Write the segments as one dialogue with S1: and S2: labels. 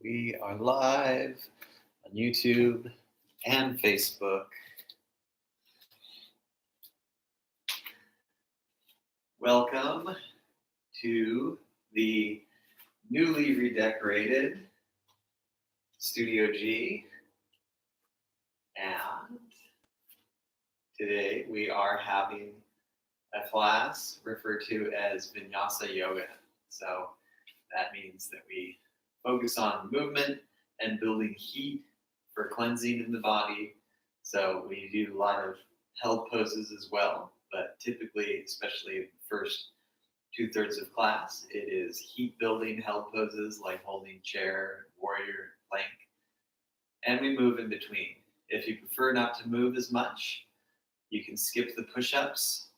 S1: We are live on YouTube and Facebook. Welcome to the newly redecorated Studio G. And today we are having a class referred to as Vinyasa Yoga. So that means that we focus on movement and building heat for cleansing in the body. So we do a lot of held poses as well, but typically, especially in the first 2/3 of class, it is heat building held poses like holding chair, warrior, plank, and we move in between. If you prefer not to move as much, you can skip the push-ups.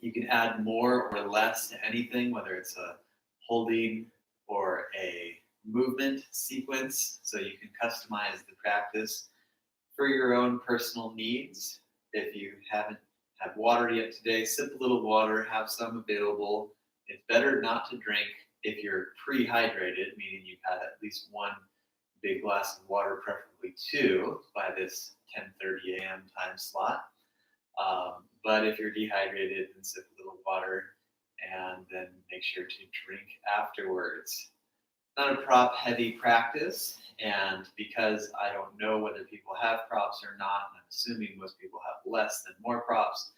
S1: You can add more or less to anything, whether it's a holding or a movement sequence, so you can customize the practice for your own personal needs. If you haven't had water yet today, sip a little water, have some available. It's better not to drink if you're pre-hydrated, meaning you've had at least one big glass of water, preferably two, by this 10:30 a.m. time slot. But if you're dehydrated, then sip a little water and then make sure to drink afterwards. Not a prop heavy practice, and because I don't know whether people have props or not, and I'm assuming most people have less than more props,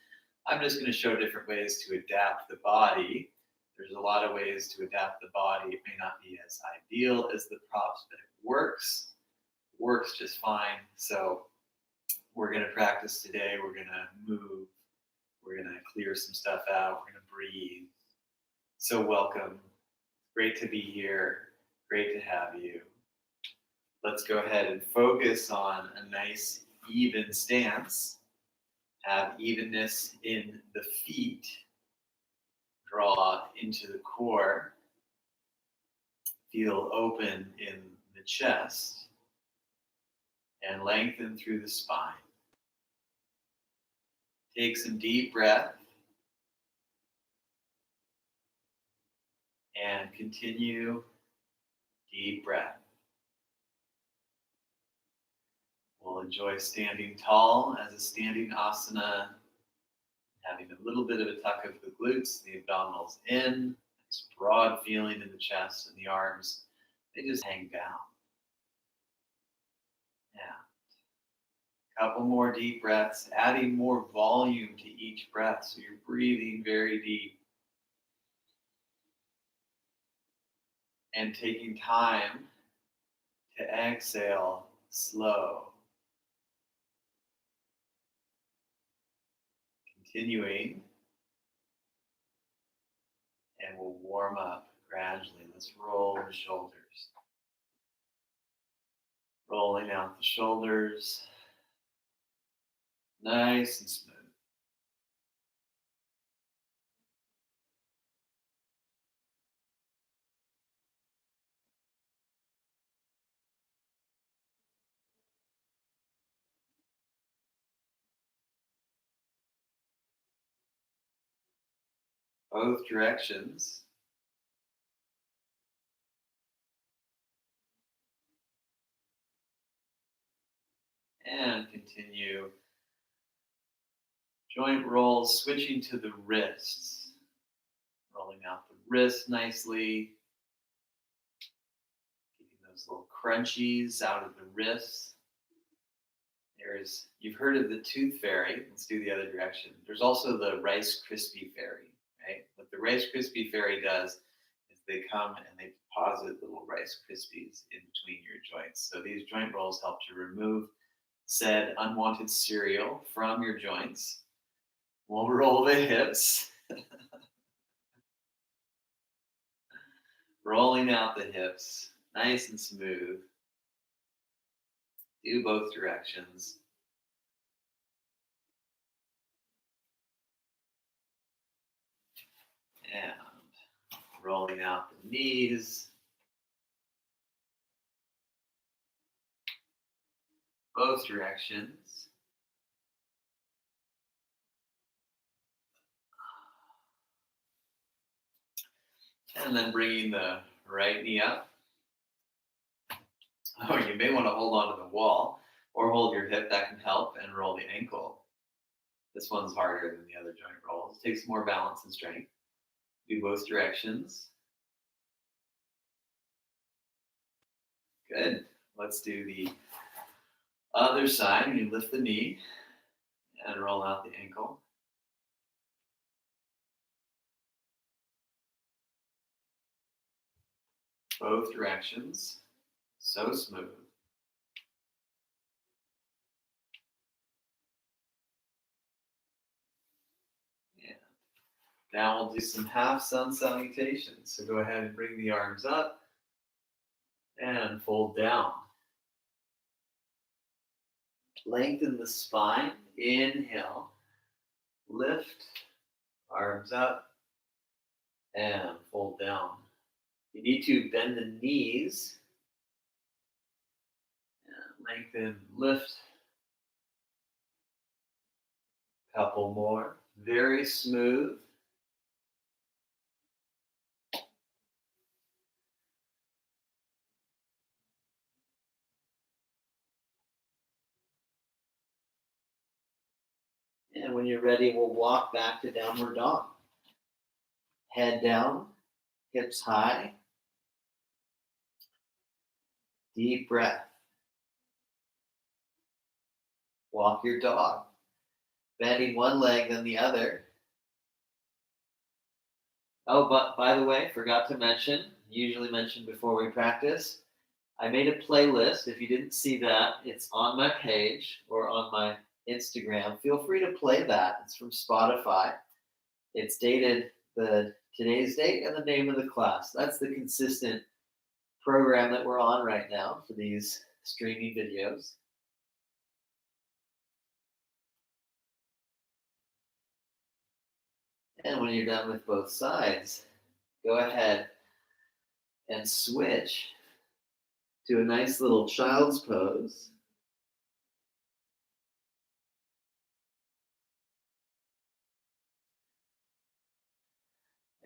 S1: I'm just going to show different ways to adapt the body. There's a lot of ways to adapt the body. It may not be as ideal as the props, but it works. It works just fine. So we're going to practice today. We're going to move. We're going to clear some stuff out. We're going to breathe. So welcome. Great to be here. Great to have you. Let's go ahead and focus on a nice even stance. Have evenness in the feet. Draw into the core. Feel open in the chest. And lengthen through the spine. Take some deep breath. And continue deep breath. We'll enjoy standing tall as a standing asana, having a little bit of a tuck of the glutes, the abdominals in, nice broad feeling in the chest and the arms. They just hang down. Yeah. Couple more deep breaths, adding more volume to each breath, so you're breathing very deep. And taking time to exhale slow. Continuing. And we'll warm up gradually. Let's roll the shoulders. Rolling out the shoulders. Nice and smooth. Both directions. And continue. Joint rolls, switching to the wrists. Rolling out the wrists nicely. Keeping those little crunchies out of the wrists. You've heard of the tooth fairy. Let's do the other direction. There's also the Rice Krispie fairy, right? What the Rice Krispie fairy does is they come and they deposit little Rice Krispies in between your joints. So these joint rolls help to remove said unwanted cereal from your joints. We'll roll the hips. Rolling out the hips, nice and smooth. Do both directions. And rolling out the knees. Both directions. And then bringing the right knee up. Oh, you may want to hold onto the wall or hold your hip. That can help, and roll the ankle. This one's harder than the other joint rolls. Takes more balance and strength. Do both directions. Good. Let's do the other side. You lift the knee and roll out the ankle. Both directions. So smooth. Yeah. Now we'll do some half sun salutations. So go ahead and bring the arms up and fold down. Lengthen the spine. Inhale. Lift. Arms up. And fold down. You need to bend the knees. And lengthen. Lift. Couple more. Very smooth. And when you're ready, we'll walk back to downward dog. Head down, hips high. Deep breath. Walk your dog. Bending one leg then the other. Oh, but by the way, forgot to mention, usually mention before we practice, I made a playlist. If you didn't see that, it's on my page or on my Instagram. Feel free to play that. It's from Spotify. It's dated today's date and the name of the class. That's the consistent program that we're on right now for these streaming videos. And when you're done with both sides, go ahead and switch to a nice little child's pose.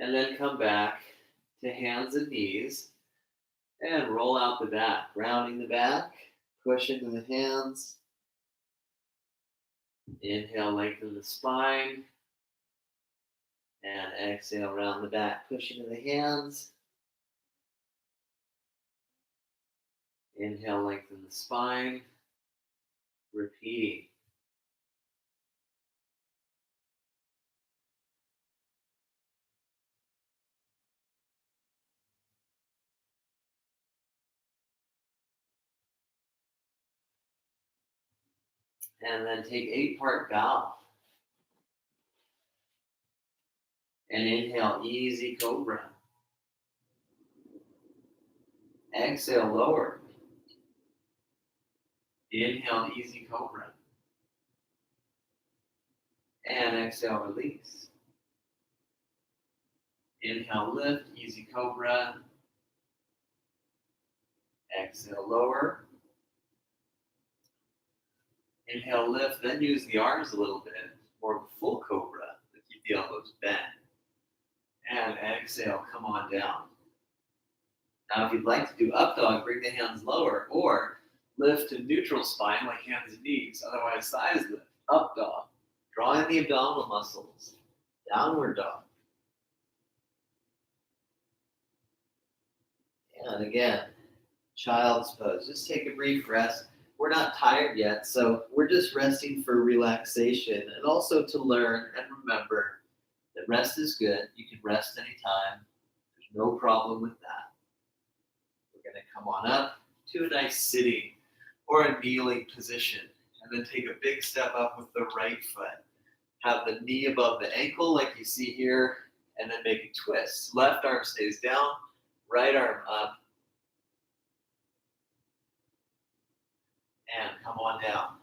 S1: And then come back to hands and knees and roll out the back, rounding the back, push into the hands. Inhale, lengthen the spine. And exhale, round the back, push into the hands. Inhale, lengthen the spine. Repeating. And then take 8-part bow. And inhale, easy cobra. Exhale, lower. Inhale, easy cobra. And exhale, release. Inhale, lift, easy cobra. Exhale, lower. Inhale, lift, then use the arms a little bit, more of a full cobra, to keep the elbows bent. And exhale, come on down. Now, if you'd like to do up dog, bring the hands lower, or lift to neutral spine like hands and knees, otherwise thighs lift. Up dog, drawing the abdominal muscles. Downward dog. And again, child's pose. Just take a brief rest. We're not tired yet, so we're just resting for relaxation and also to learn and remember that rest is good. You can rest anytime. There's no problem with that. We're going to come on up to a nice sitting or a kneeling position, and then take a big step up with the right foot. Have the knee above the ankle like you see here, and then make a twist. Left arm stays down, right arm up, and come on down.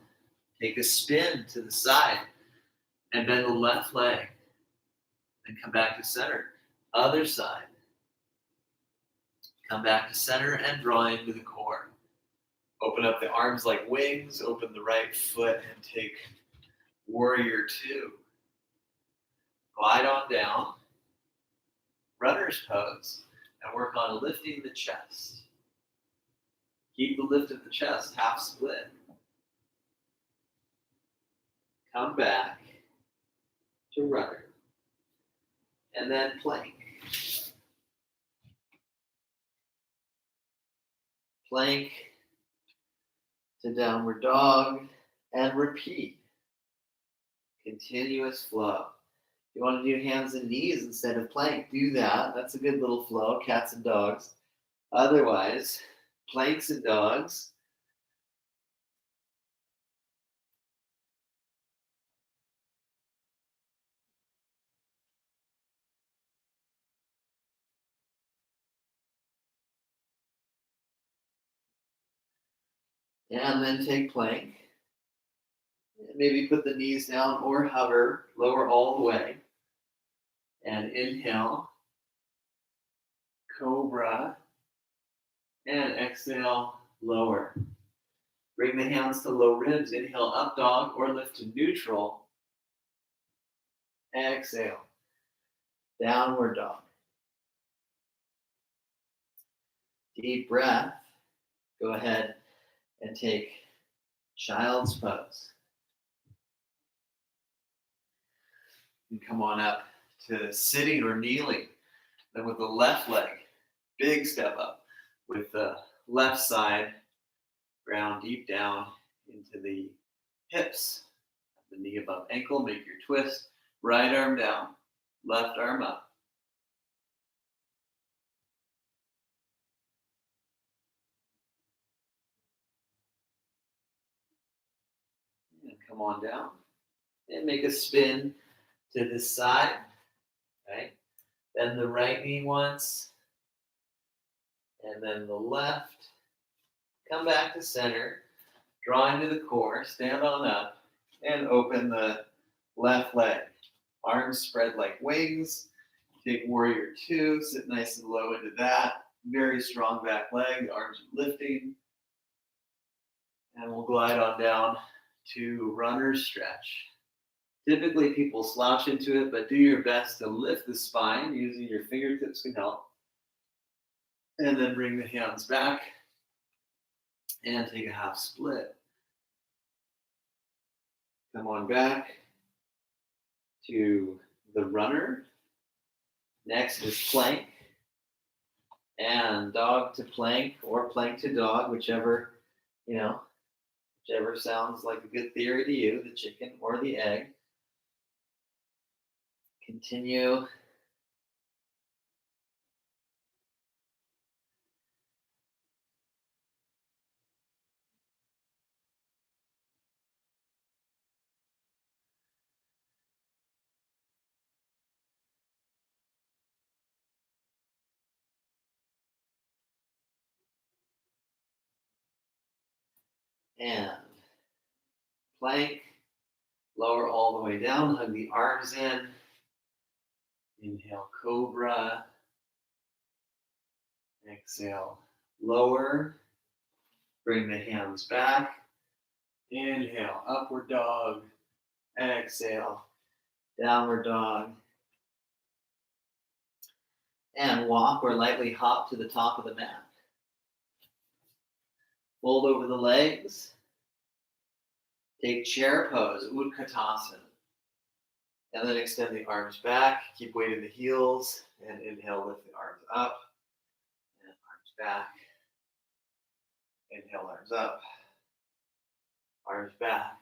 S1: Take a spin to the side, and bend the left leg. Then come back to center. Other side. Come back to center and draw into the core. Open up the arms like wings. Open the right foot and take warrior 2. Glide on down. Runner's pose. And work on lifting the chest. Keep the lift of the chest, half split. Come back to runner. And then plank. Plank to downward dog and repeat. Continuous flow. If you want to do hands and knees instead of plank, do that. That's a good little flow, cats and dogs. Otherwise, planks and dogs. And then take plank. Maybe put the knees down or hover, lower all the way. And inhale, cobra, and exhale, lower. Bring the hands to low ribs, inhale, up dog, or lift to neutral. Exhale, downward dog. Deep breath. Go ahead and take child's pose. And come on up to sitting or kneeling. Then with the left leg, big step up. With the left side, ground deep down into the hips. The knee above ankle, make your twist. Right arm down, left arm up. And come on down. And make a spin to this side. Okay. Then the right knee once. And then the left. Come back to center. Draw into the core. Stand on up. And open the left leg. Arms spread like wings. Take warrior two. Sit nice and low into that. Very strong back leg. The arms are lifting. And we'll glide on down to runner's stretch. Typically, people slouch into it, but do your best to lift the spine. Using your fingertips can help. And then bring the hands back and take a half split. Come on back to the runner. Next is plank. And dog to plank or plank to dog, whichever sounds like a good theory to you, the chicken or the egg. Continue. And plank. Lower all the way down. Hug the arms in. Inhale, cobra. Exhale, lower. Bring the hands back. Inhale, upward dog. Exhale, downward dog. And walk or lightly hop to the top of the mat. Fold over the legs. Take chair pose, Utkatasana. And then extend the arms back. Keep weighting the heels. And inhale, lift the arms up. And arms back. Inhale, arms up. Arms back.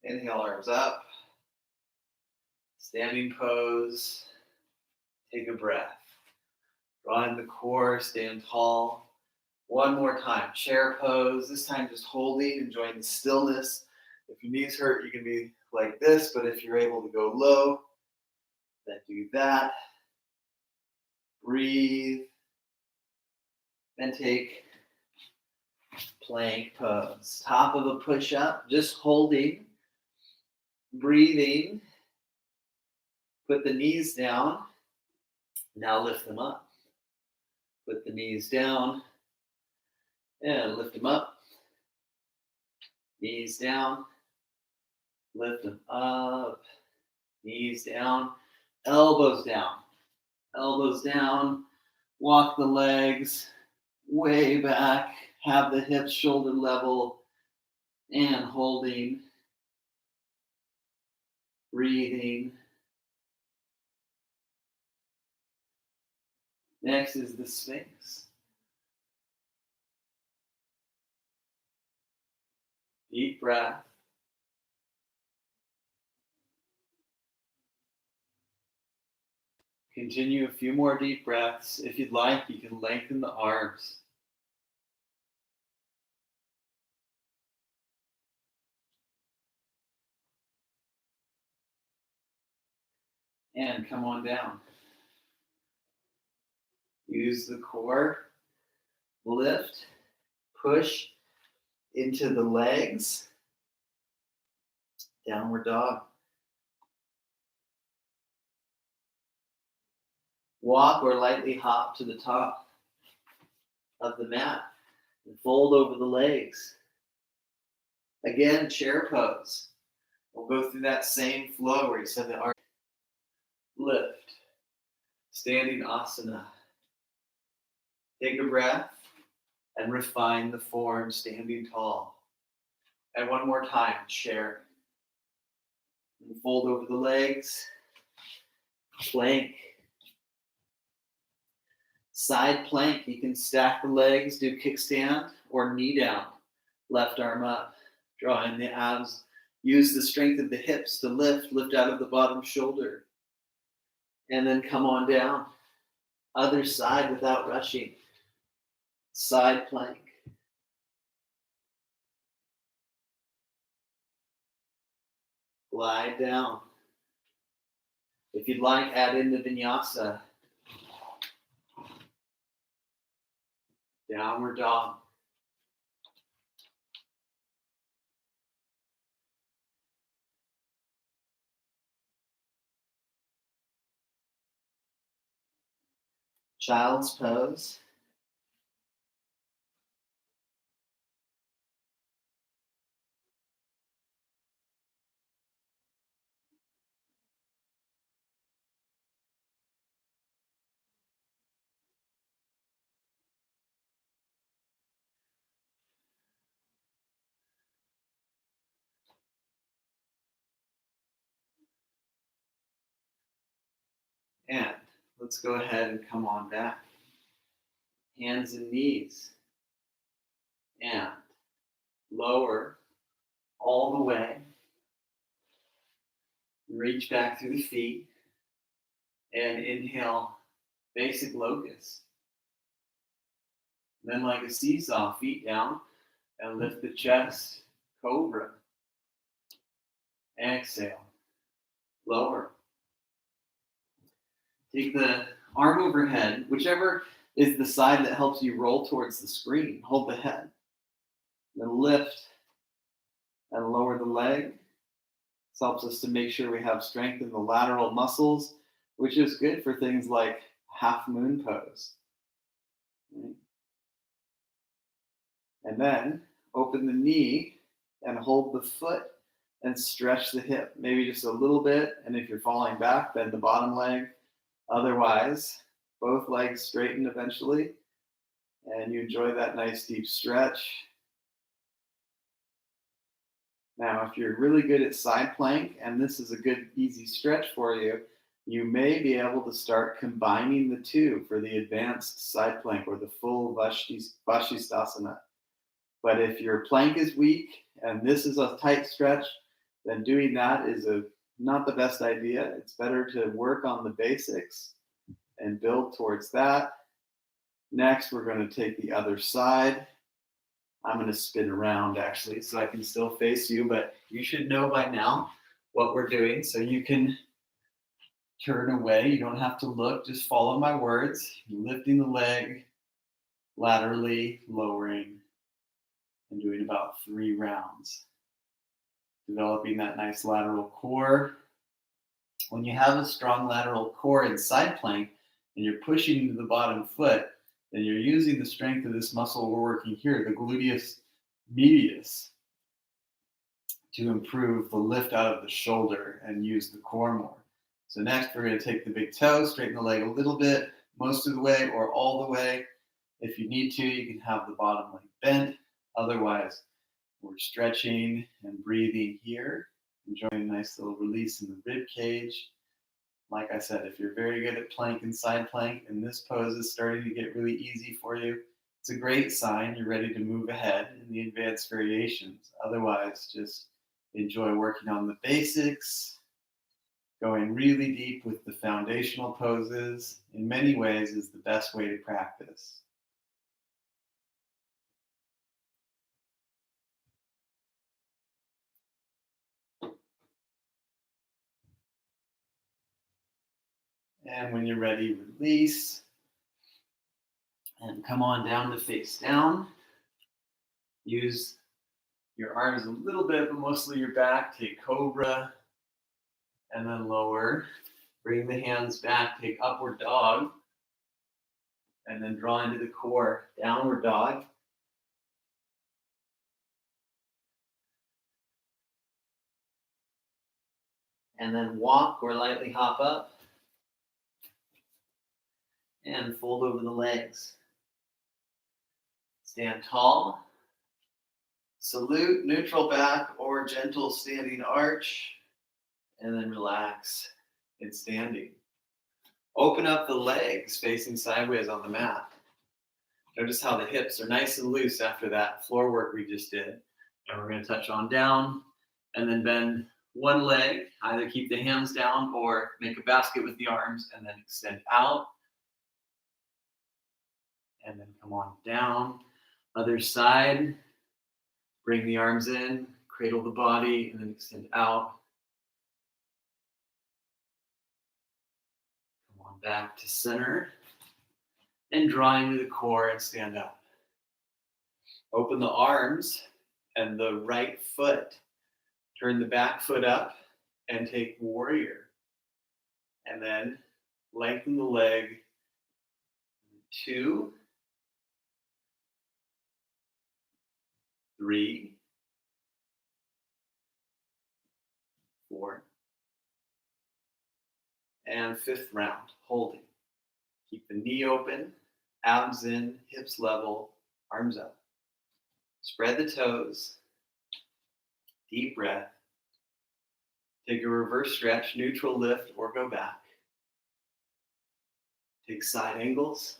S1: Inhale, arms up. Standing pose. Take a breath. Draw in the core, stand tall. One more time, chair pose. This time just holding, enjoying the stillness. If your knees hurt, you can be like this, but if you're able to go low, then do that. Breathe. Then take plank pose. Top of a push-up, just holding, breathing. Put the knees down. Now lift them up. Put the knees down and lift them up. Knees down. Lift them up. Knees down. Elbows down. Elbows down. Walk the legs. way back. Have the hips shoulder level and holding. Breathing. Next is the Sphinx. Deep breath. Continue a few more deep breaths. If you'd like, you can lengthen the arms. And come on down. Use the core. Lift. Push into the legs. Downward dog. Walk or lightly hop to the top of the mat and fold over the legs. Again, chair pose. We'll go through that same flow where you send the arm. Lift. Standing asana. Take a breath and refine the form standing tall. And one more time, chair. And fold over the legs. Plank. Side plank, you can stack the legs, do kickstand or knee down. Left arm up, draw in the abs. Use the strength of the hips to lift out of the bottom shoulder. And then come on down. Other side without rushing. Side plank. Glide down. If you'd like, add in the vinyasa. Downward dog. Child's pose. And let's go ahead and come on back. Hands and knees. And lower all the way. Reach back through the feet. And inhale, basic locust. Then like a seesaw, feet down. And lift the chest, cobra. Exhale, lower. Take the arm overhead, whichever is the side that helps you roll towards the screen. Hold the head. Then lift and lower the leg. This helps us to make sure we have strength in the lateral muscles, which is good for things like half moon pose. Right? And then open the knee and hold the foot and stretch the hip, maybe just a little bit. And if you're falling back, bend the bottom leg. Otherwise, both legs straighten eventually, and you enjoy that nice deep stretch. Now, if you're really good at side plank, and this is a good easy stretch for you, you may be able to start combining the two for the advanced side plank or the full Vashisthasana. But if your plank is weak and this is a tight stretch, then doing that is not the best idea. It's better to work on the basics and build towards that. Next, we're going to take the other side. I'm going to spin around actually so I can still face you, but you should know by now what we're doing so you can turn away. You don't have to look, just follow my words. Lifting the leg laterally, lowering, and doing about 3 rounds. Developing that nice lateral core. When you have a strong lateral core in side plank and you're pushing into the bottom foot, then you're using the strength of this muscle we're working here, the gluteus medius, to improve the lift out of the shoulder and use the core more. So next we're going to take the big toe, straighten the leg a little bit, most of the way or all the way, If you need to, you can have the bottom leg bent. Otherwise, we're stretching and breathing here, enjoying a nice little release in the rib cage. Like I said, if you're very good at plank and side plank, and this pose is starting to get really easy for you, it's a great sign you're ready to move ahead in the advanced variations. Otherwise, just enjoy working on the basics, going really deep with the foundational poses. In many ways is the best way to practice. And when you're ready, release. And come on down to face down. Use your arms a little bit, but mostly your back. Take cobra. And then lower. Bring the hands back. Take upward dog. And then draw into the core. Downward dog. And then walk or lightly hop up. And fold over the legs. Stand tall. Salute, neutral back or gentle standing arch. And then relax in standing. Open up the legs facing sideways on the mat. Notice how the hips are nice and loose after that floor work we just did. And we're going to touch on down and then bend one leg. Either keep the hands down or make a basket with the arms and then extend out. And then come on down. Other side. Bring the arms in, cradle the body, and then extend out. Come on back to center. And draw into the core and stand up. Open the arms and the right foot. Turn the back foot up and take warrior. And then lengthen the leg. 2, 3, 4, and 5th round, holding. Keep the knee open, abs in, hips level, arms up. Spread the toes, deep breath. Take a reverse stretch, neutral lift, or go back. Take side angles.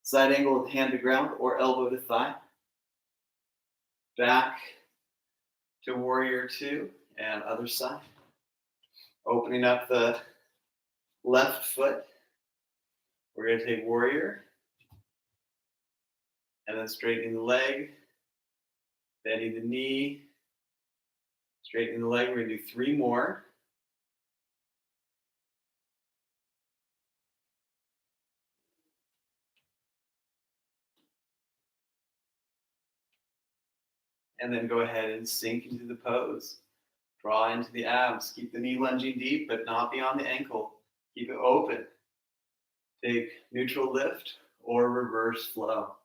S1: Side angle with hand to ground or elbow to thigh. Back to warrior 2 and other side. Opening up the left foot. We're going to take warrior. And then straightening the leg. Bending the knee. Straightening the leg. We're going to do 3 more. And then go ahead and sink into the pose. Draw into the abs. Keep the knee lunging deep, but not beyond the ankle. Keep it open. Take neutral lift or reverse flow.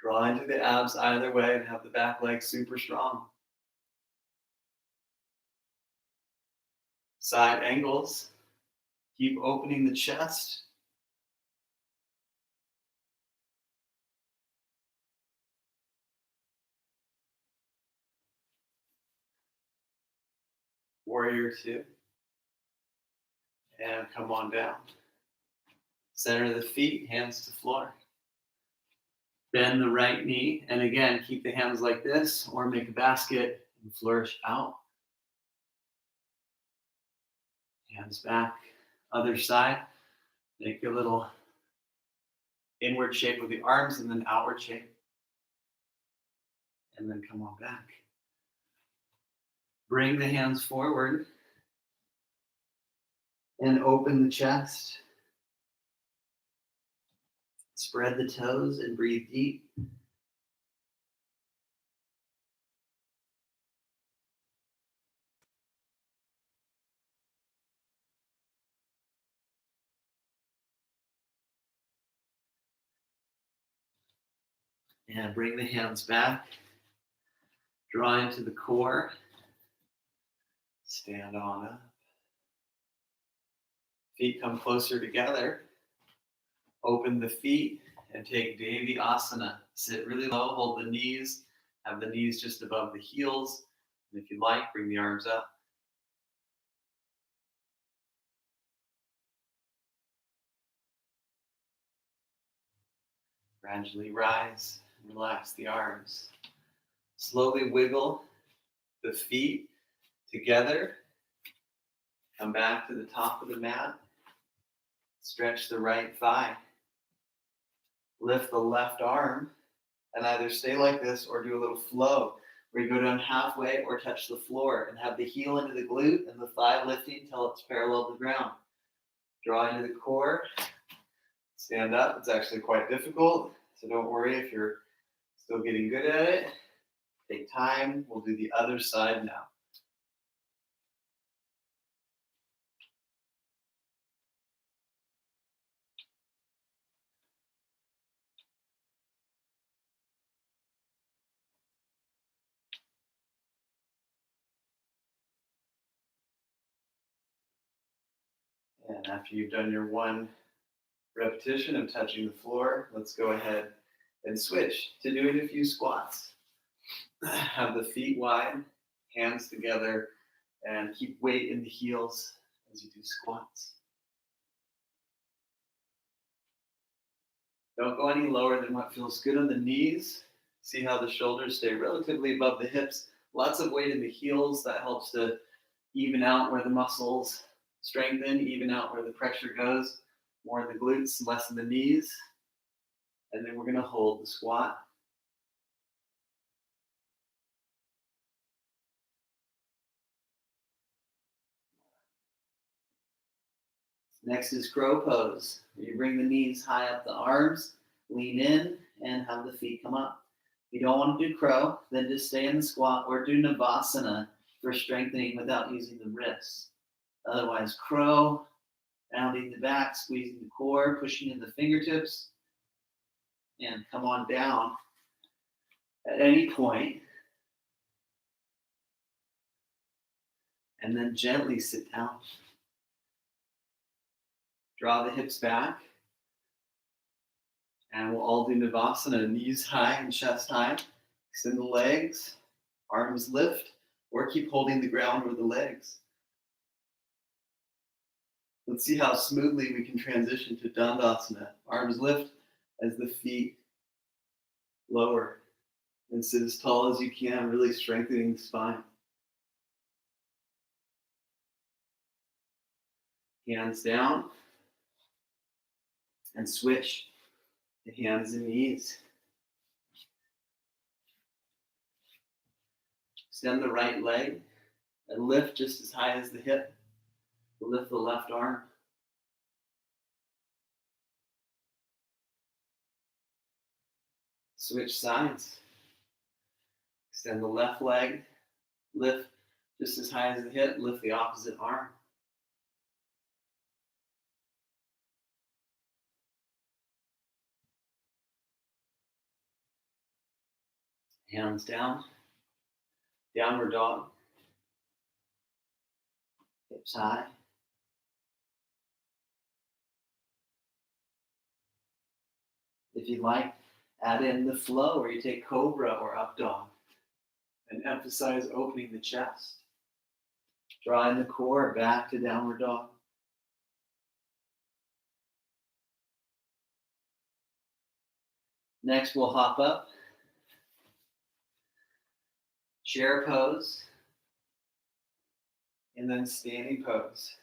S1: Draw into the abs either way and have the back leg super strong. Side angles. Keep opening the chest. Warrior 2. And come on down. Center of the feet, hands to floor. Bend the right knee. And again, keep the hands like this or make a basket and flourish out. Hands back. Other side. Make a little inward shape with the arms and then outward shape. And then come on back. Bring the hands forward. And open the chest. Spread the toes and breathe deep. And bring the hands back. Draw into the core. Stand on up. Feet come closer together. Open the feet and take Devi Asana. Sit really low, hold the knees, have the knees just above the heels. And if you like, bring the arms up. Gradually rise and relax the arms. Slowly wiggle the feet together. Come back to the top of the mat. Stretch the right thigh. Lift the left arm and either stay like this or do a little flow where you go down halfway or touch the floor and have the heel into the glute and the thigh lifting until it's parallel to the ground. Draw into the core. Stand up. It's actually quite difficult, so don't worry if you're still getting good at it. Take time. We'll do the other side now. And after you've done your one repetition of touching the floor, let's go ahead and switch to doing a few squats. Have the feet wide, hands together, and keep weight in the heels as you do squats. Don't go any lower than what feels good on the knees. See how the shoulders stay relatively above the hips. Lots of weight in the heels. That helps to even out where the muscles strengthen, even out where the pressure goes. More in the glutes, less in the knees. And then we're going to hold the squat. Next is crow pose. You bring the knees high up the arms, lean in, and have the feet come up. If you don't want to do crow, then just stay in the squat or do Navasana for strengthening without using the wrists. Otherwise, crow, rounding the back, squeezing the core, pushing in the fingertips, and come on down at any point. And then gently sit down. Draw the hips back. And we'll all do Navasana, knees high and chest high. Extend the legs, arms lift, or keep holding the ground with the legs. Let's see how smoothly we can transition to Dandasana. Arms lift as the feet lower. And sit as tall as you can, really strengthening the spine. Hands down. And switch to hands and knees. Extend the right leg and lift just as high as the hip. Lift the left arm. Switch sides. Extend the left leg. Lift just as high as the hip. Lift the opposite arm. Hands down. Downward dog. Hips high. If you like, add in the flow where you take cobra or up dog and emphasize opening the chest. Draw in the core back to downward dog. Next, we'll hop up. Chair pose. And then standing pose.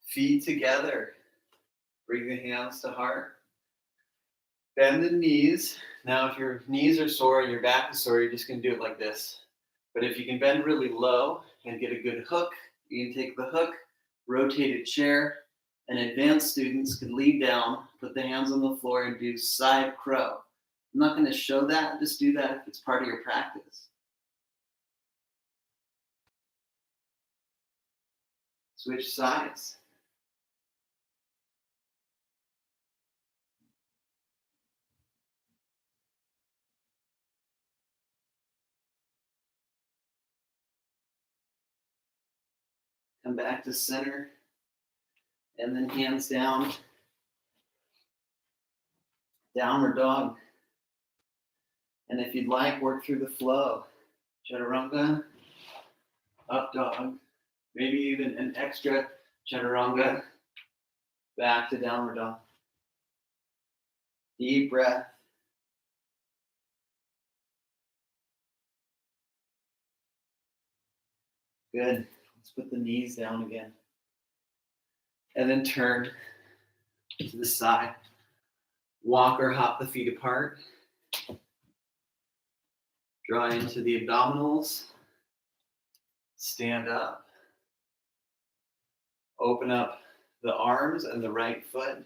S1: Feet together. Bring the hands to heart. Bend the knees. Now, if your knees are sore and your back is sore, you're just going to do it like this. But if you can bend really low and get a good hook, you can take the hook, rotate a chair, and advanced students can lean down, put the hands on the floor, and do side crow. I'm not going to show that. Just do that if it's part of your practice. Switch sides. Come back to center. And then hands down. Downward dog. And if you'd like, work through the flow. Chaturanga, up dog, maybe even an extra chaturanga, back to downward dog. Deep breath. Good. Let's put the knees down again. And then turn to the side. Walk or hop the feet apart. Draw into the abdominals. Stand up. Open up the arms and the right foot.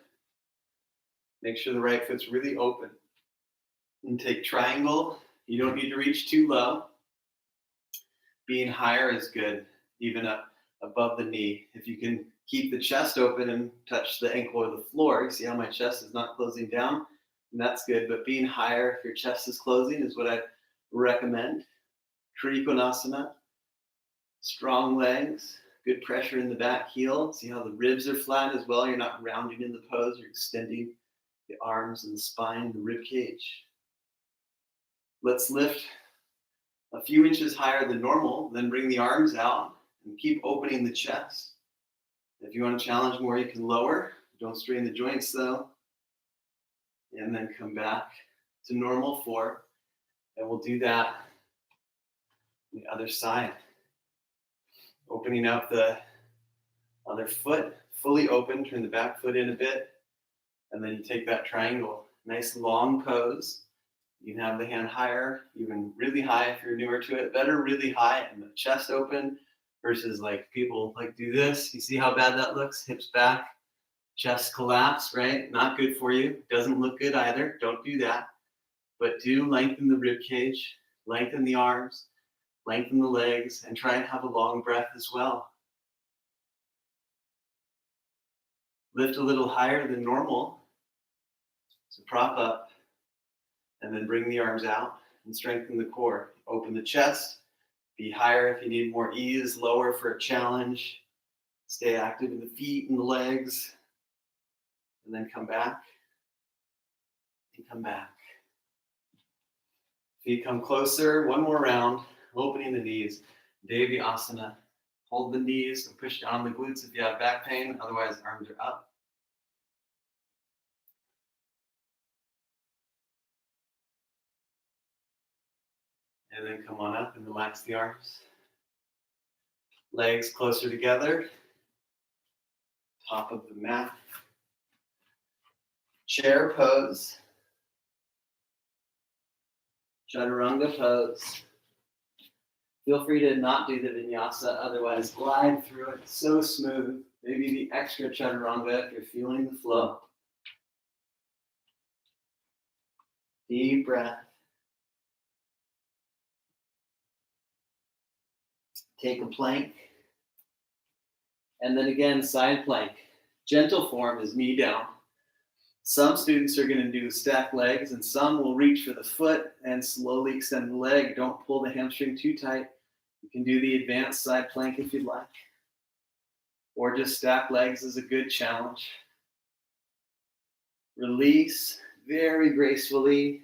S1: Make sure the right foot's really open. And take triangle. You don't need to reach too low. Being higher is good, even up above the knee. If you can keep the chest open and touch the ankle or the floor, you see how my chest is not closing down? And that's good, but being higher, if your chest is closing, is what I recommend. Trikonasana, strong legs, good pressure in the back heel. See how the ribs are flat as well? You're not rounding in the pose, you're extending the arms and the spine, the rib cage. Let's lift a few inches higher than normal, then bring the arms out and keep opening the chest. If you want to challenge more, you can lower. Don't strain the joints though. And then come back to normal 4. And we'll do that on the other side. Opening up the other foot, fully open, turn the back foot in a bit. And then you take that triangle. Nice long pose. You can have the hand higher, even really high if you're newer to it. Better really high and the chest open versus like people like do this. You see how bad that looks? Hips back, chest collapse, right? Not good for you. Doesn't look good either. Don't do that. But do lengthen the rib cage, lengthen the arms, lengthen the legs, and try and have a long breath as well. Lift a little higher than normal. So prop up. And then bring the arms out and strengthen the core. Open the chest. Be higher if you need more ease. Lower for a challenge. Stay active in the feet and the legs. And then come back. And come back. Feet come closer. One more round. Opening the knees. Devi Asana. Hold the knees and push down the glutes if you have back pain. Otherwise, arms are up. And then come on up and relax the arms. Legs closer together. Top of the mat. Chair pose. Chaturanga pose. Feel free to not do the vinyasa, otherwise glide through it so smooth. Maybe the extra chaturanga if you're feeling the flow. Deep breath. Take a plank. And then again, side plank. Gentle form is knee down. Some students are going to do stacked legs, and some will reach for the foot and slowly extend the leg. Don't pull the hamstring too tight. You can do the advanced side plank if you'd like. Or just stack legs is a good challenge. Release very gracefully.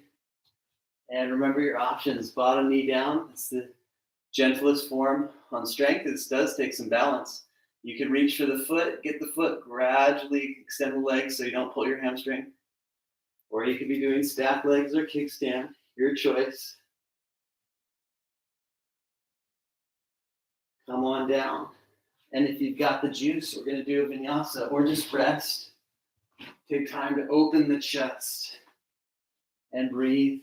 S1: And remember your options. Bottom knee down. It's the gentlest form on strength. This does take some balance. You can reach for the foot, get the foot, gradually extend the legs so you don't pull your hamstring. Or you could be doing stack legs or kickstand, your choice. Come on down. And if you've got the juice, we're going to do a vinyasa or just rest. Take time to open the chest and breathe.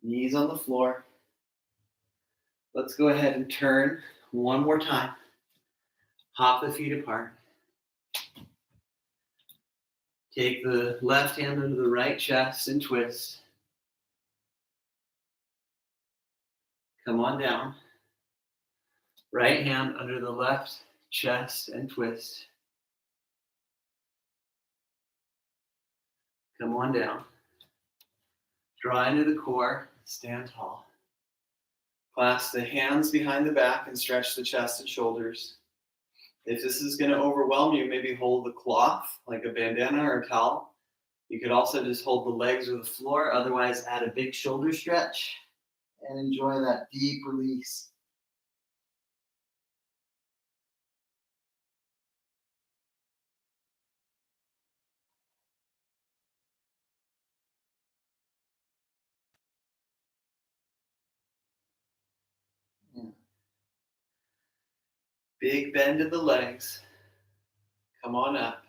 S1: Knees on the floor. Let's go ahead and turn one more time. Hop the feet apart. Take the left hand under the right chest and twist. Come on down. Right hand under the left chest and twist. Come on down. Draw into the core. Stand tall. Clasp the hands behind the back and stretch the chest and shoulders. If this is going to overwhelm you, maybe hold the cloth like a bandana or a towel. You could also just hold the legs or the floor. Otherwise, add a big shoulder stretch and enjoy that deep release. Yeah. Big bend in the legs. Come on up.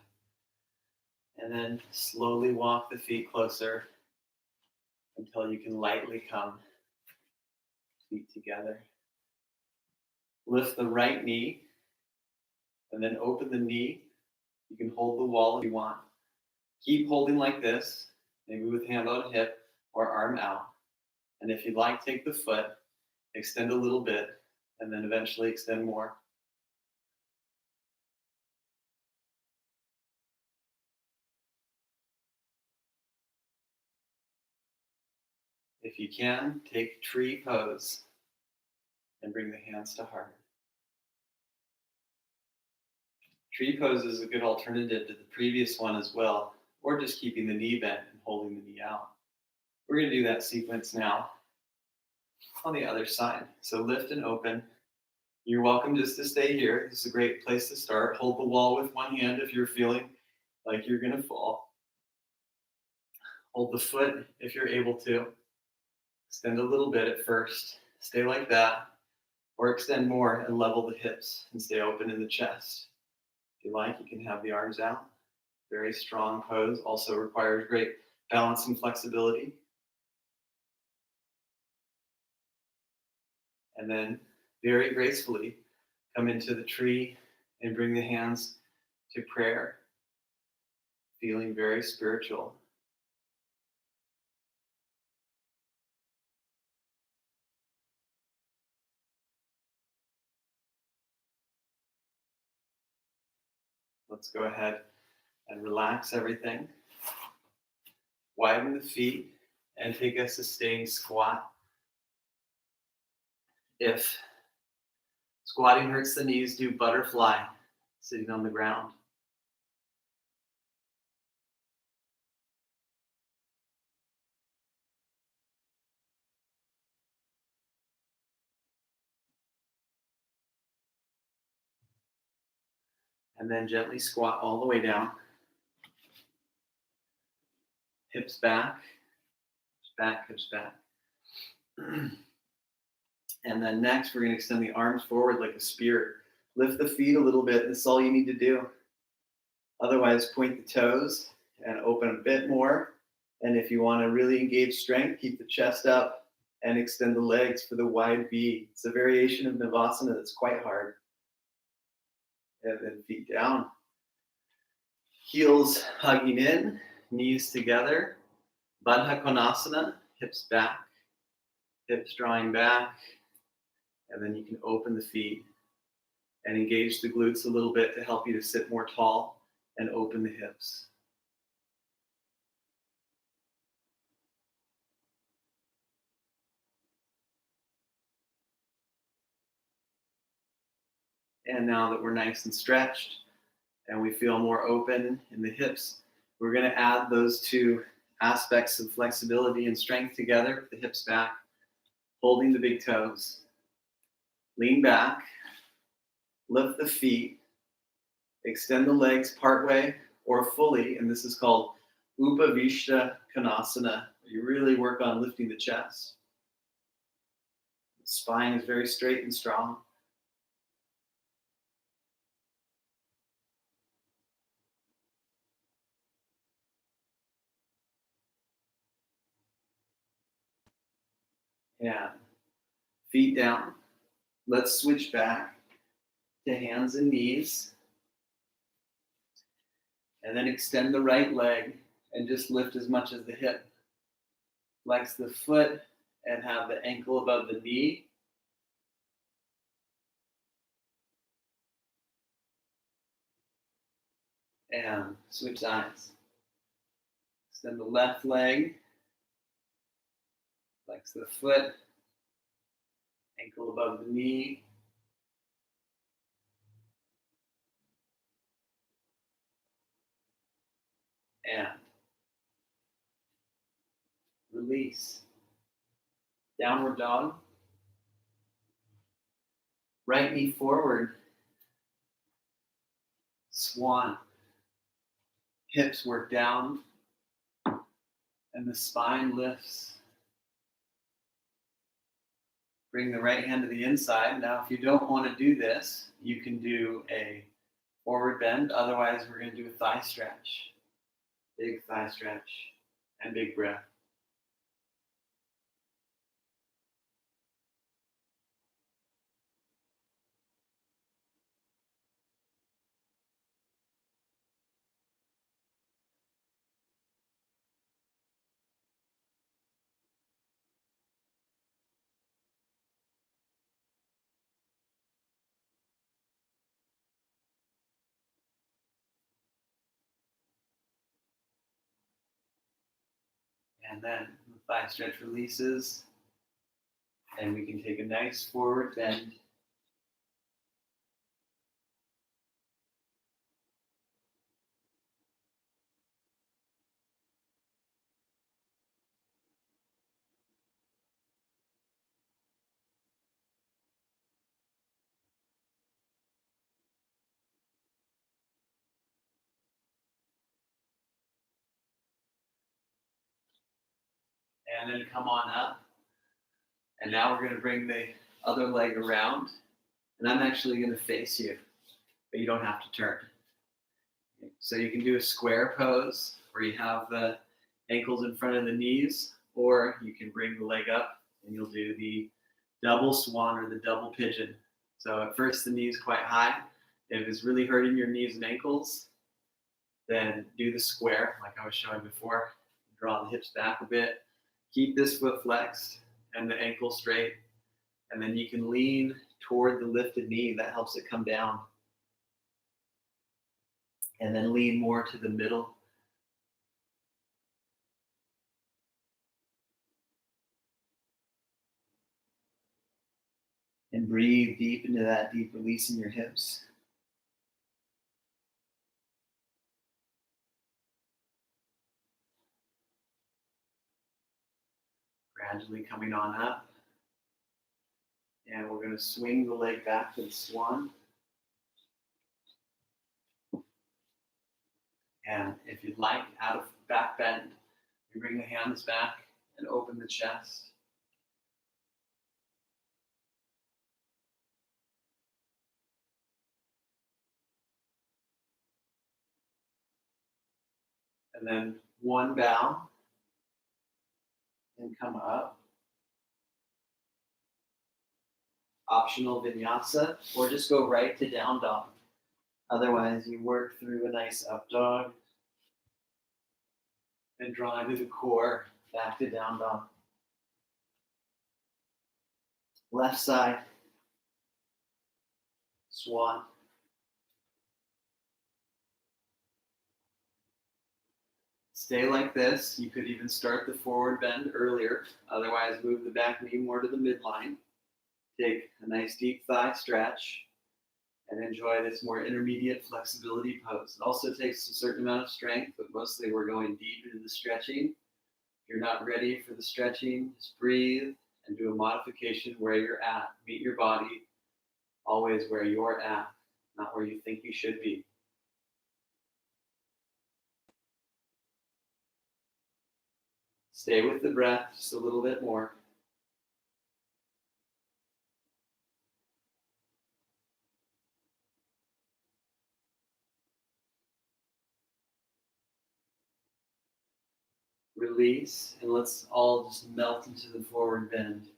S1: And then slowly walk the feet closer until you can lightly come feet together. Lift the right knee and then open the knee. You can hold the wall if you want. Keep holding like this, maybe with hand on hip or arm out. And if you'd like, take the foot, extend a little bit, and then eventually extend more. If you can, take tree pose and bring the hands to heart. Tree pose is a good alternative to the previous one as well, or just keeping the knee bent and holding the knee out. We're going to do that sequence now on the other side. So lift and open. You're welcome just to stay here. This is a great place to start. Hold the wall with one hand if you're feeling like you're going to fall. Hold the foot if you're able to. Extend a little bit at first. Stay like that. Or extend more and level the hips and stay open in the chest. If you like, you can have the arms out. Very strong pose. Also requires great balance and flexibility. And then very gracefully come into the tree and bring the hands to prayer. Feeling very spiritual. Let's go ahead and relax everything. Widen the feet and take a sustained squat. If squatting hurts the knees, do butterfly, sitting on the ground. And then gently squat all the way down. Hips back, hips back. And then next, we're going to extend the arms forward like a spear. Lift the feet a little bit. This is all you need to do. Otherwise, point the toes and open a bit more. And if you want to really engage strength, keep the chest up and extend the legs for the wide V. It's a variation of Navasana that's quite hard. And then feet down. Heels hugging in, knees together. Baddha Konasana, hips back, hips drawing back. And then you can open the feet and engage the glutes a little bit to help you to sit more tall and open the hips. And now that we're nice and stretched and we feel more open in the hips, we're going to add those two aspects of flexibility and strength together, the hips back, holding the big toes. Lean back, lift the feet, extend the legs partway or fully, and this is called Upavishta Konasana. You really work on lifting the chest. The spine is very straight and strong. Yeah. Feet down. Let's switch back to hands and knees. And then extend the right leg and just lift as much as the hip. Flex the foot and have the ankle above the knee. And switch sides. Extend the left leg. Flex the foot. Ankle above the knee. And release. Downward dog. Right knee forward. Swan. Hips work down. And the spine lifts. Bring the right hand to the inside. Now, if you don't want to do this, you can do a forward bend. Otherwise, we're going to do a thigh stretch. Big thigh stretch and big breath. And then the thigh stretch releases. And we can take a nice forward bend. And then come on up. And now we're going to bring the other leg around. And I'm actually going to face you, but you don't have to turn. So you can do a square pose where you have the ankles in front of the knees, or you can bring the leg up and you'll do the double swan or the double pigeon. So at first the knees quite high. If it's really hurting your knees and ankles, then do the square like I was showing before. Draw the hips back a bit. Keep this foot flexed and the ankle straight. And then you can lean toward the lifted knee. That helps it come down. And then lean more to the middle. And breathe deep into that deep release in your hips. Gradually coming on up. And we're going to swing the leg back to the swan. And if you'd like, out of back bend, you bring the hands back and open the chest. And then one bow and come up. Optional vinyasa, or just go right to down dog. Otherwise, you work through a nice up dog and draw into the core, back to down dog. Left side, swan. Stay like this. You could even start the forward bend earlier. Otherwise, move the back knee more to the midline. Take a nice deep thigh stretch and enjoy this more intermediate flexibility pose. It also takes a certain amount of strength, but mostly we're going deep into the stretching. If you're not ready for the stretching, just breathe and do a modification where you're at. Meet your body always where you're at, not where you think you should be. Stay with the breath just a little bit more. Release, and let's all just melt into the forward bend.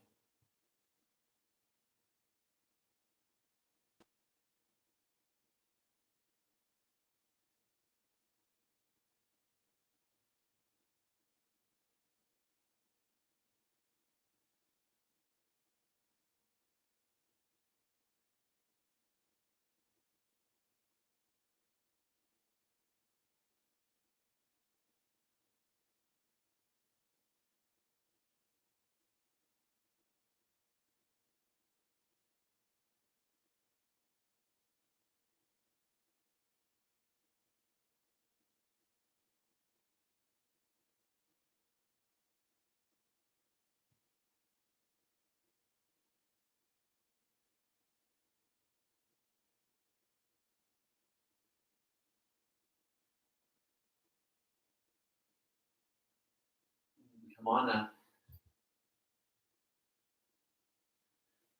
S1: Come on up.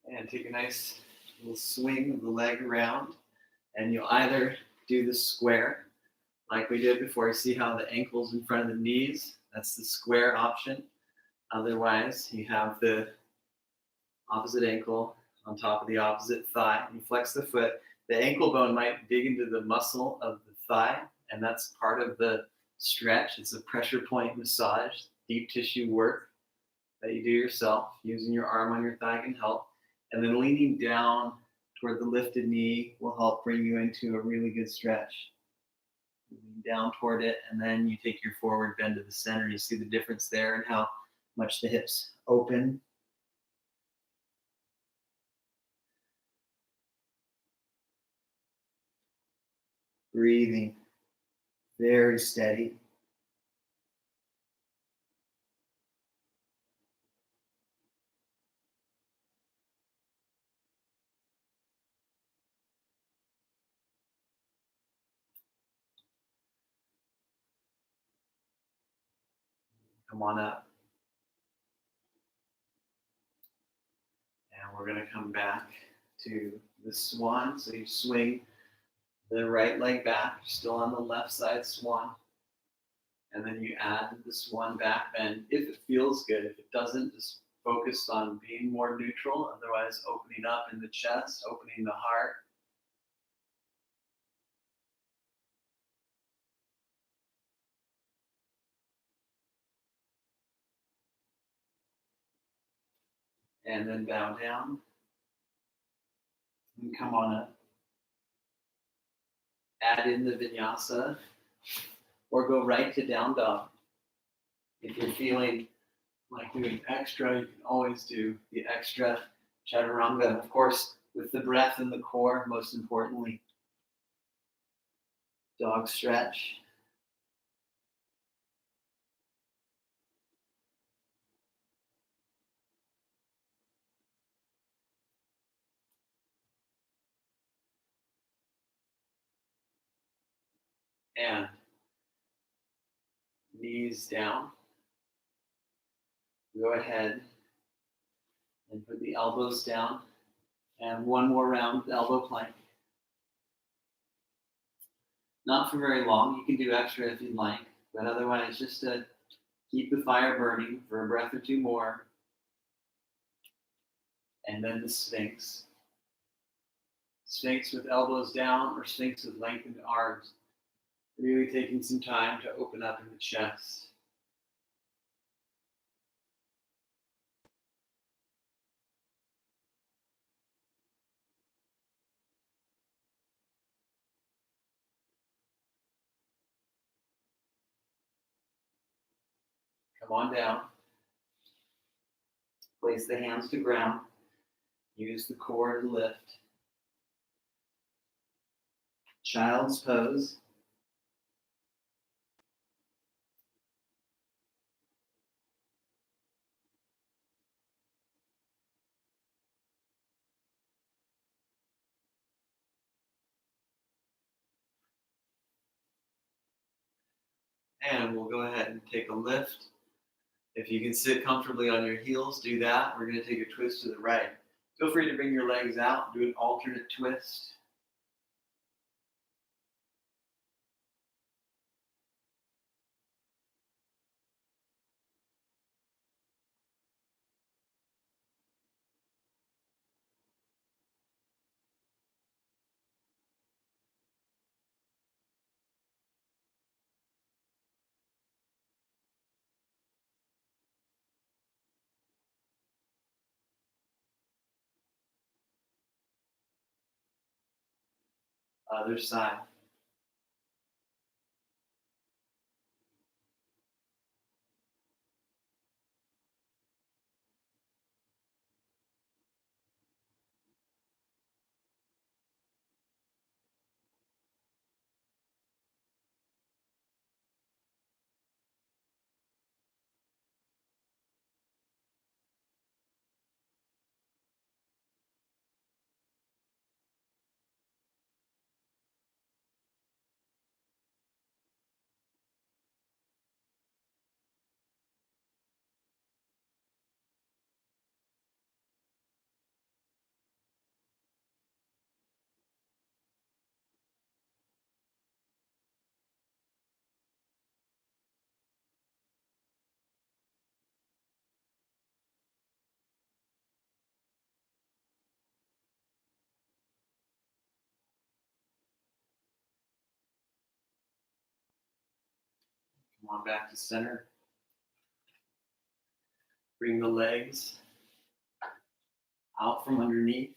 S1: And take a nice little swing of the leg around. And you'll either do the square, like we did before. You see how the ankle's in front of the knees? That's the square option. Otherwise, you have the opposite ankle on top of the opposite thigh. You flex the foot. The ankle bone might dig into the muscle of the thigh, and that's part of the stretch. It's a pressure point massage, deep tissue work that you do yourself. Using your arm on your thigh can help. And then leaning down toward the lifted knee will help bring you into a really good stretch. Lean down toward it, and then you take your forward bend to the center. You see the difference there and how much the hips open. Breathing very steady. Come on up. And we're going to come back to the swan. So you swing the right leg back, still on the left side swan. And then you add the swan back bend if it feels good. If it doesn't, just focus on being more neutral. Otherwise, opening up in the chest, opening the heart. And then bow down. And come on up. Add in the vinyasa or go right to down dog. If you're feeling like doing extra, you can always do the extra chaturanga. Of course, with the breath in the core, most importantly. Dog stretch. And knees down. Go ahead and put the elbows down. And one more round with elbow plank. Not for very long. You can do extra if you'd like. But otherwise, just to keep the fire burning for a breath or two more. And then the Sphinx. Sphinx with elbows down or Sphinx with lengthened arms. Really taking some time to open up in the chest. Come on down. Place the hands to ground. Use the core to lift. Child's pose. And we'll go ahead and take a lift. If you can sit comfortably on your heels, do that. We're going to take a twist to the right. Feel free to bring your legs out. Do an alternate twist. Other side. on back to center. Bring the legs out from underneath.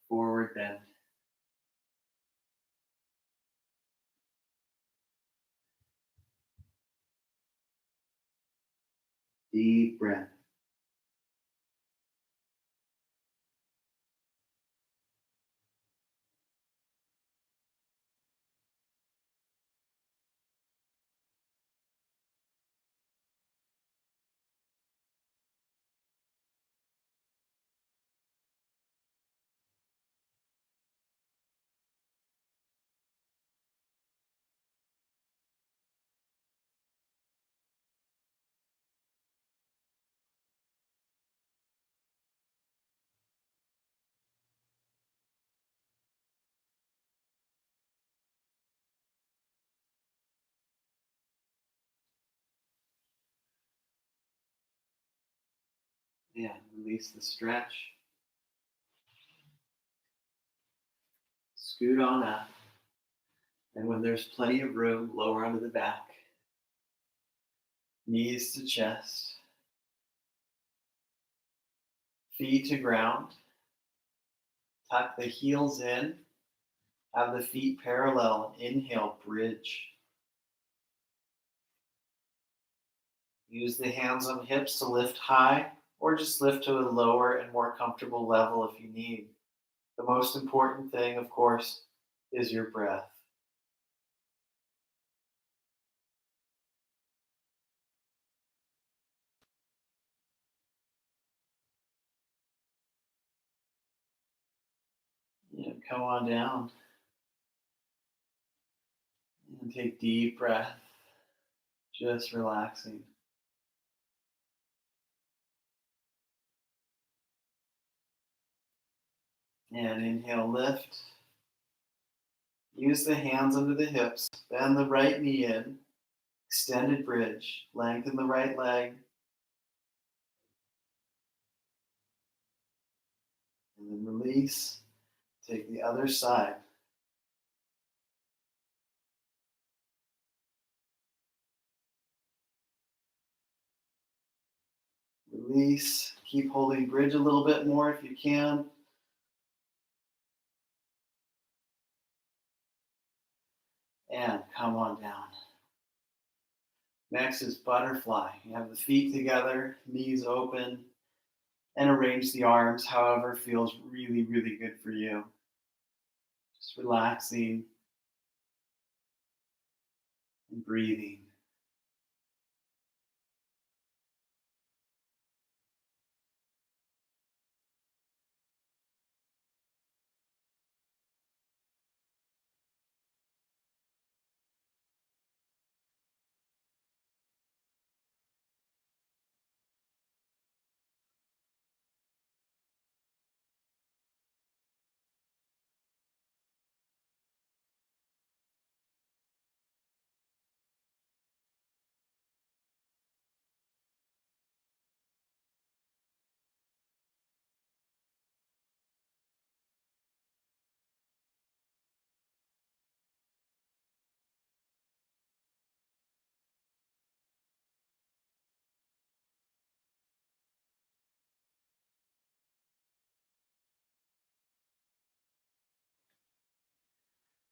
S1: Forward bend. Deep breath. Yeah, release the stretch. Scoot on up. And when there's plenty of room, lower onto the back. Knees to chest. Feet to ground. Tuck the heels in. Have the feet parallel. Inhale, bridge. Use the hands on hips to lift high, or just lift to a lower and more comfortable level if you need. The most important thing, of course, is your breath. Come on down and take deep breath, just relaxing. And inhale, lift. Use the hands under the hips. Bend the right knee in. Extended bridge. Lengthen the right leg. And then release. Take the other side. Release. Keep holding bridge a little bit more if you can. And come on down. Next is butterfly. You have the feet together, knees open, and arrange the arms however feels really, really good for you. Just relaxing and breathing.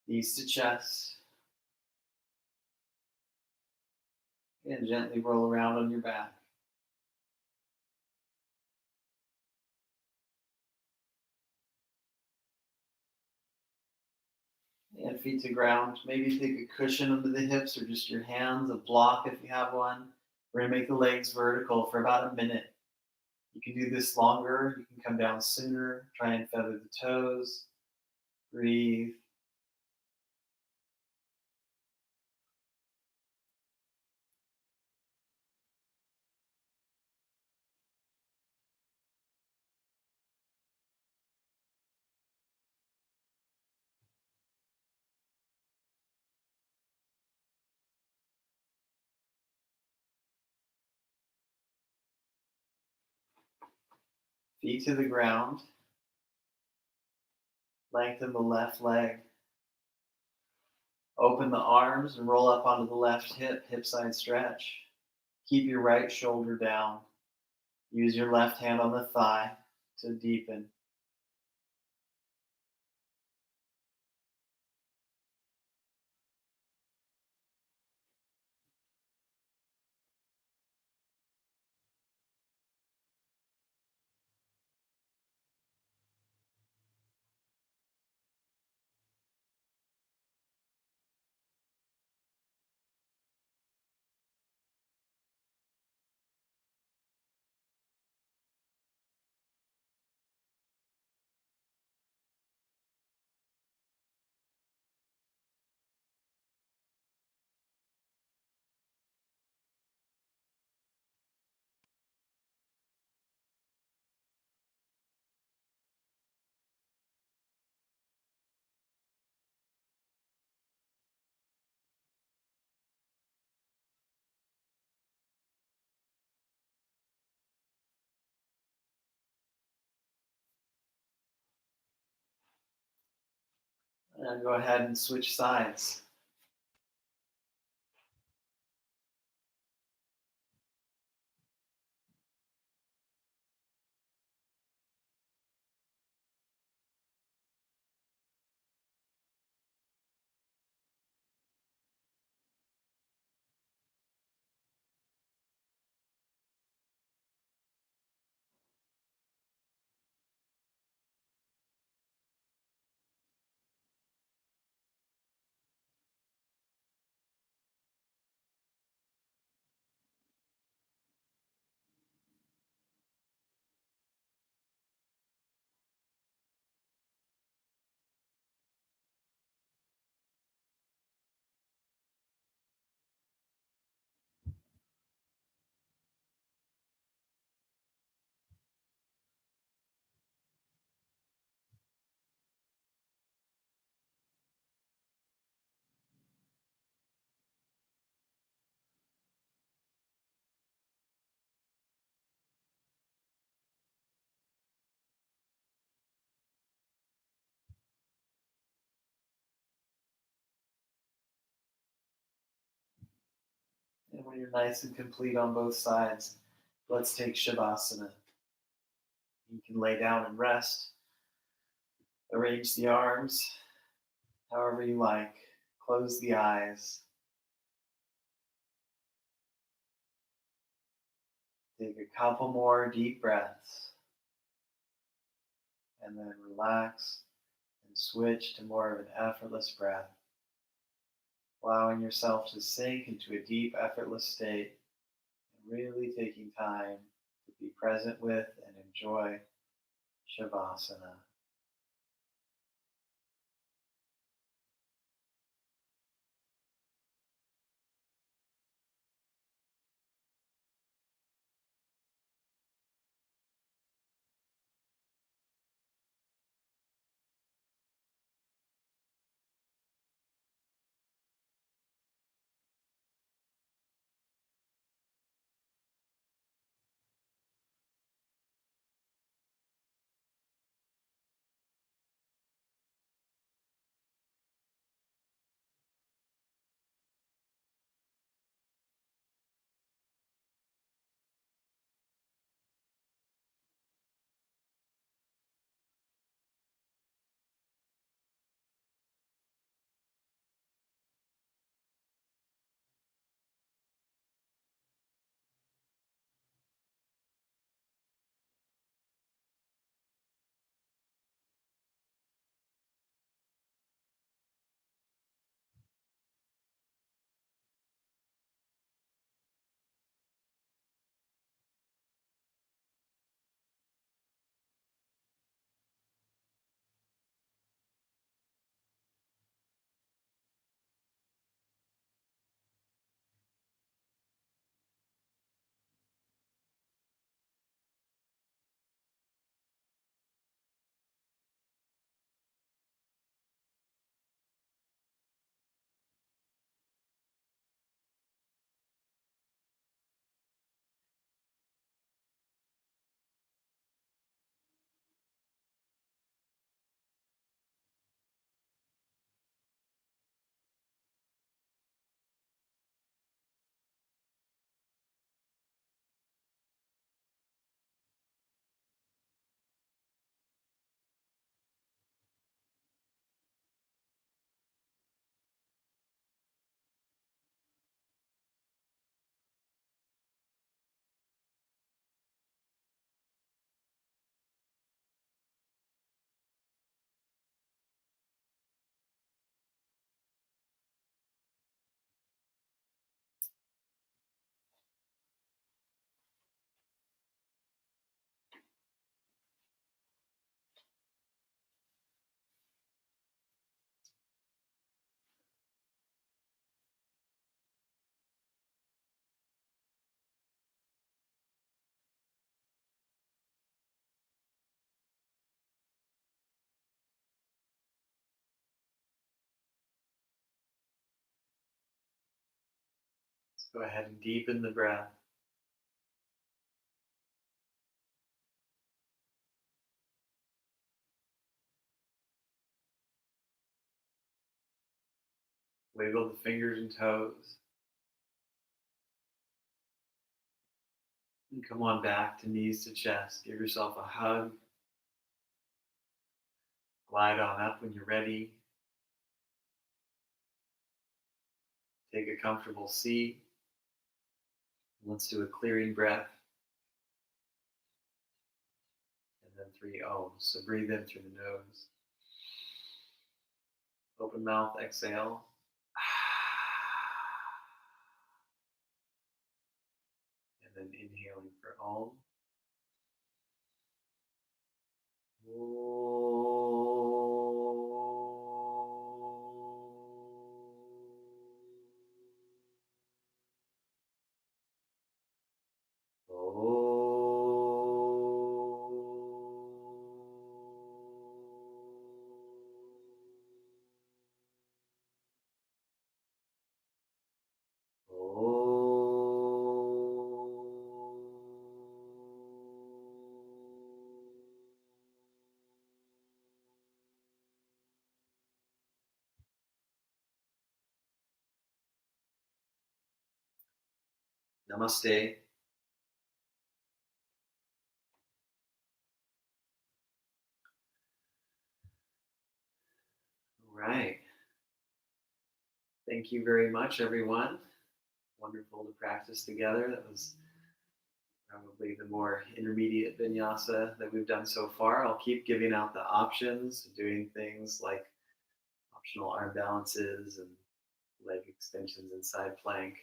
S1: Knees to chest. And gently roll around on your back. And feet to ground. Maybe take a cushion under the hips or just your hands, a block if you have one. We're going to make the legs vertical for about a minute. You can do this longer. You can come down sooner. Try and feather the toes. Breathe. Feet to the ground. Lengthen the left leg. Open the arms and roll up onto the left hip, hip side stretch. Keep your right shoulder down. Use your left hand on the thigh to deepen. And go ahead and switch sides. And when you're nice and complete on both sides, let's take Shavasana. You can lay down and rest. Arrange the arms however you like. Close the eyes. Take a couple more deep breaths. And then relax and switch to more of an effortless breath. Allowing yourself to sink into a deep, effortless state. And really taking time to be present with and enjoy Shavasana. Go ahead and deepen the breath. Wiggle the fingers and toes. And come on back to knees to chest. Give yourself a hug. Glide on up when you're ready. Take a comfortable seat. Let's do a clearing breath. And then 3 ohms. So breathe in through the nose. Open mouth, exhale. And then inhaling for Om. Namaste. All right. Thank you very much, everyone. Wonderful to practice together. That was probably the more intermediate vinyasa that we've done so far. I'll keep giving out the options, doing things like optional arm balances and leg extensions and side plank,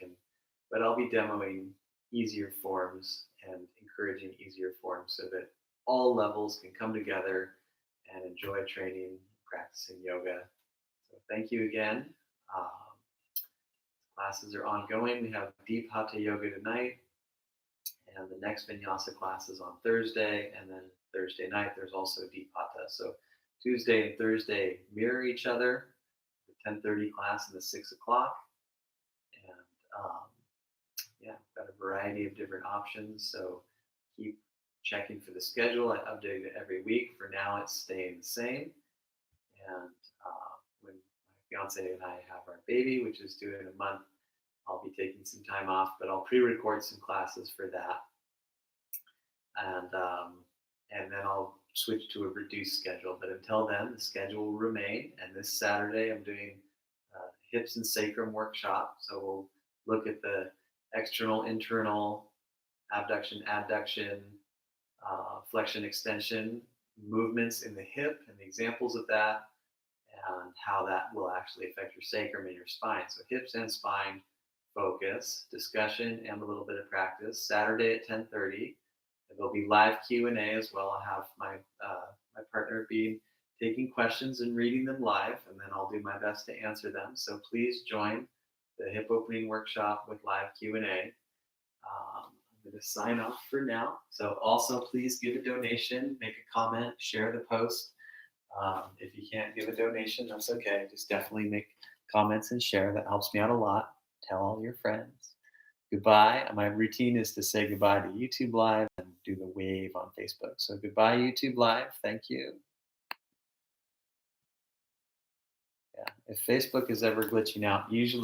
S1: but I'll be demoing easier forms and encouraging easier forms so that all levels can come together and enjoy training, practicing yoga. So thank you again. Classes are ongoing. We have Deep Hatha Yoga tonight, and the next Vinyasa class is on Thursday, and then Thursday night there's also Deep Hatha. So Tuesday and Thursday mirror each other, the 10:30 class and the 6 o'clock. And yeah, got a variety of different options. So keep checking for the schedule. I update it every week. For now, it's staying the same. And when my fiance and I have our baby, which is due in a month, I'll be taking some time off, but I'll pre-record some classes for that. And then I'll switch to a reduced schedule. But until then, the schedule will remain. And this Saturday, I'm doing hips and sacrum workshop. So we'll look at the external, internal, abduction, adduction, flexion, extension movements in the hip and the examples of that, and how that will actually affect your sacrum and your spine. So hips and spine focus, discussion, and a little bit of practice. Saturday at 10:30. There'll be live Q&A as well. I'll have my partner be taking questions and reading them live, and then I'll do my best to answer them. So please join the hip opening workshop with live Q&A. I'm going to sign off for now. So also please give a donation, make a comment, share the post. If you can't give a donation, that's okay. Just definitely make comments and share. That helps me out a lot. Tell all your friends. Goodbye. My routine is to say goodbye to YouTube Live and do the wave on Facebook. So goodbye, YouTube Live. Thank you. Yeah. If Facebook is ever glitching out, usually